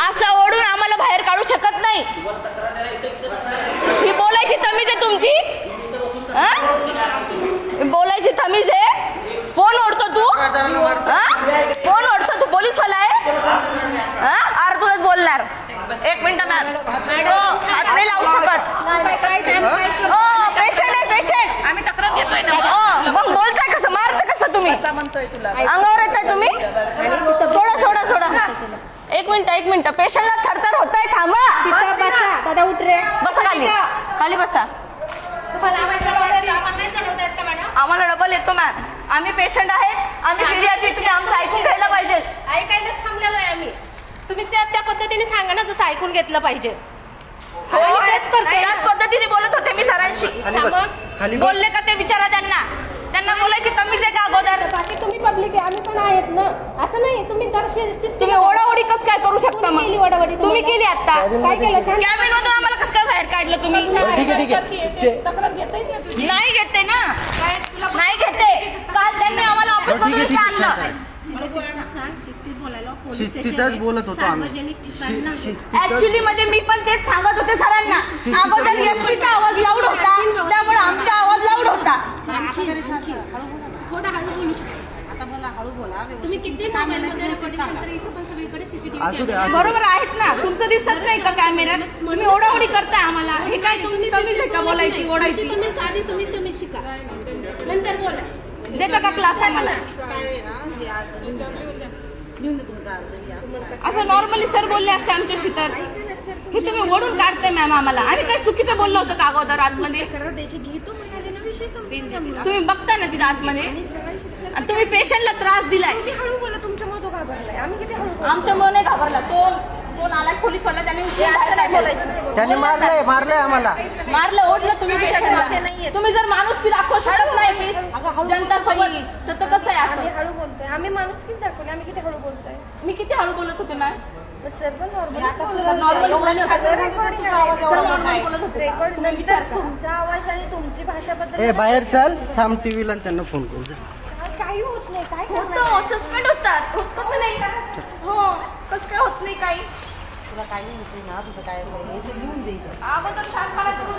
असं ओढून आम्हाला बाहेर काढू शकत नाही. ही बोलायची तमीज आहे तुमची? बोलायची तमीज आहे? फोन ओढतो तू? फोन ओढतो तू? पोलीसवाला आहे? अर्धूनच बोलणार. एक मिनिट मॅम, हात नाही लावू शकत. पेशंट आहे, पेशंट. आम्ही तक्रार घेतोय ना. मग बोलताय कसं, मारताय कसं तुम्ही? म्हणतोय तुला अंगावर येताय तुम्ही? सोडा सोडा सोडा. एक मिनिट, पेशंटला थरथर होतंय. थांबा. दादा उठ रे. बसा खाली, खाली बसा. आम्हाला डबल येतो मॅम. आम्ही पेशंट आहे, आम्ही फिर्यादी. तुम्ही आमचं ऐकून घ्यायला पाहिजे. ऐकायलाच थांबलेलो आहे आम्ही. तुम्ही त्या पद्धतीने सांगा ना, जसं ऐकून घेतलं पाहिजे. त्याच पद्धतीने बोलत होते मी सरांशी. बोलले का ते विचारा त्यांना. त्यांना बोलायची तमीज आहे का अगोदर? बाकी तुम्ही पब्लिक आहे, आम्ही पण आहेत ना. असं नाही, तुम्ही जर तुम्ही ओढाओढी कसं काय करू शकता? मग तुम्ही केली आता. काय केलं? कॅबिन मधून आम्हाला कसं काय बाहेर काढलं तुम्ही? नाही घेते ना, नाही घेते. काल त्यांनी आम्हाला ऑफिस मधून आणलं. शिस्तीतच बोलत होतो आम्ही. ऍक्च्युली मध्ये मी पण तेच सांगत होते सरांना. अगोदर एसपीचा आवाज लाऊड होता, त्यामुळे आमचा आवाज लाऊड होता. थोडं हळू बोलू शकता. आता मला हळू बोला. तुम्ही किती मोबाईलमध्ये इथं पण सगळीकडे सीसीटीव्ही बरोबर आहेत ना? तुमचं दिसत नाही का कॅमेऱ्यात? तुम्ही ओढाओढी करताय आम्हाला. हे काय तुम्ही तमीज आहे का बोलायची, ओढायची? तुम्ही आधी तुम्ही शिका, नंतर बोला. देता का क्लास आम्हाला? असं नॉर्मली सर बोलले असते आमच्याशी तर. हे तुम्ही ओढून काढताय मॅम आम्हाला. आम्ही काही चुकीचं बोललो होतो का अगोदर आतमध्ये? तुम्ही बघताय ना तिथे आतमध्ये. आणि तुम्ही पेशंटला त्रास दिलाय. हळू बोला, तुमच्या मध्ये घाबरलाय. आम्ही किती हळू. आमच्या मुळे नाही घाबरला. कोण आला पोलीसवाला? त्याने मारलंय आम्हाला. मारलं, ओढलं तुम्ही पेशंटला. तुम्ही जर माणूस दाखवू शकत नाही प्लीज जनता सोबत तर कसं आहे असं? हळू बोलतोय. आम्ही माणुसकीच दाखवली. आम्ही किती हळू बोलतोय. मी किती हळू बोलत होते मॅम? तुमचा आवाज आणि तुमची भाषा बद्दल बाहेर चल. साम टीव्हीला त्यांना फोन करू. काही होत नाही. काय होतं, सस्पेंड होतात. होत कसं नाही का? हो, कसं काय होत नाही काही? तुला काही होत ना, तुझं काय लिहून द्यायचं. अगोदर शांतपणा करून